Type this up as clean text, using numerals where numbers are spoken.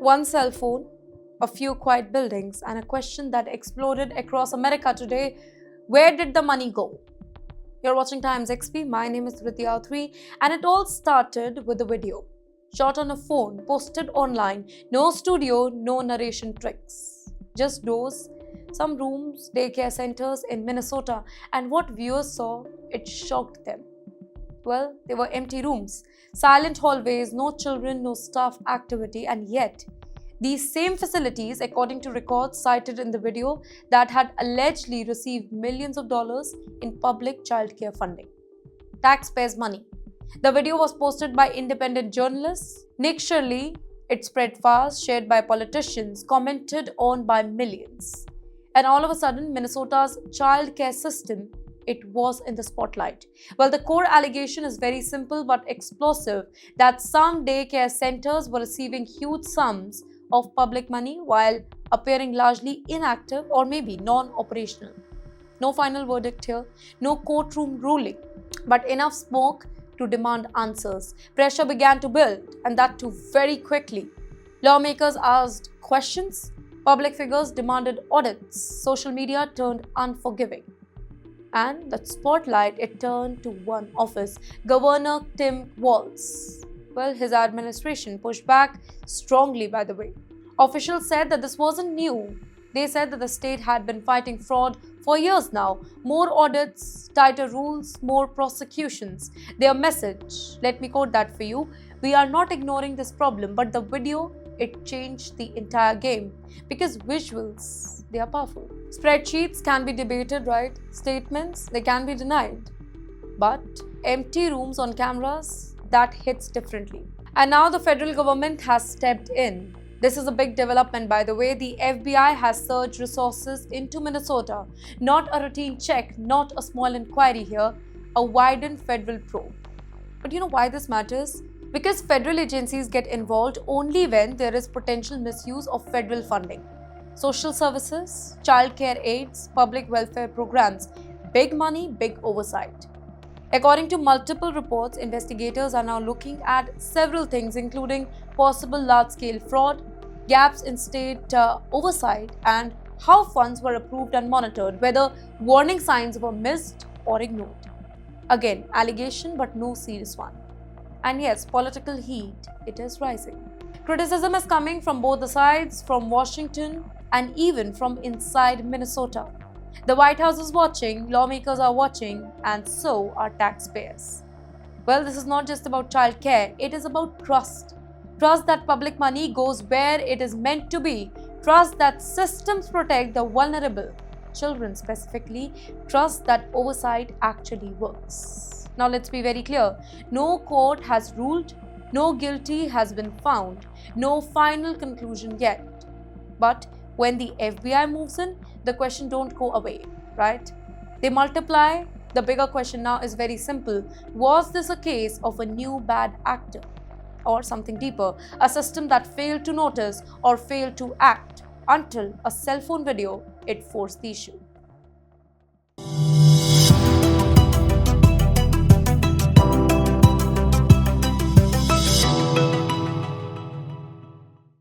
One cell phone, a few quiet buildings, and a question that exploded across America today: where did the money go? You're watching Times XP. My name is Ritya 3, and it all started with a video shot on a phone, posted online. No studio, no narration tricks. Just doors, some rooms, daycare centers in Minnesota, and what viewers saw, it shocked them. Well, they were empty rooms, silent hallways, no children, no staff activity, and yet these same facilities, according to records cited in the video, that had allegedly received millions of dollars in public childcare funding. Taxpayers' money. The video was posted by independent journalists. Nick Shirley. It spread fast, shared by politicians, commented on by millions. And all of a sudden, Minnesota's childcare system, it was in the spotlight. Well, the core allegation is very simple but explosive, that some daycare centers were receiving huge sums of public money while appearing largely inactive or maybe non-operational. No final verdict here, no courtroom ruling, but enough smoke to demand answers. Pressure began to build, and that too very quickly. Lawmakers asked questions, public figures demanded audits, social media turned unforgiving. And the spotlight, it turned to one office, Governor Tim Walz. Well, his administration pushed back strongly, by the way. Officials said that this wasn't new. They said that the state had been fighting fraud for years now. More audits, tighter rules, more prosecutions. Their message, let me quote that for you: we are not ignoring this problem, but the video, it changed the entire game. Because visuals, they are powerful. Spreadsheets can be debated, right? Statements, they can be denied. But empty rooms on cameras, that hits differently. And now the federal government has stepped in. This is a big development, by the way. The FBI has surged resources into Minnesota. Not a routine check, not a small inquiry here, a widened federal probe. But you know why this matters? Because federal agencies get involved only when there is potential misuse of federal funding. Social services, childcare aids, public welfare programs. Big money, big oversight. According to multiple reports, investigators are now looking at several things, including possible large-scale fraud, gaps in state oversight, and how funds were approved and monitored, whether warning signs were missed or ignored. Again, allegation, but no serious one. And yes, political heat, it is rising. Criticism is coming from both the sides, from Washington and even from inside Minnesota. The White House is watching, lawmakers are watching, and so are taxpayers. Well, this is not just about childcare, it is about trust. Trust that public money goes where it is meant to be. Trust that systems protect the vulnerable, children specifically. Trust that oversight actually works. Now let's be very clear. No court has ruled, no guilty has been found, no final conclusion yet. But when the FBI moves in, the question don't go away, right? They multiply. The bigger question now is very simple. Was this a case of a new bad actor? Or something deeper, a system that failed to notice or failed to act until a cell phone video, it forced the issue?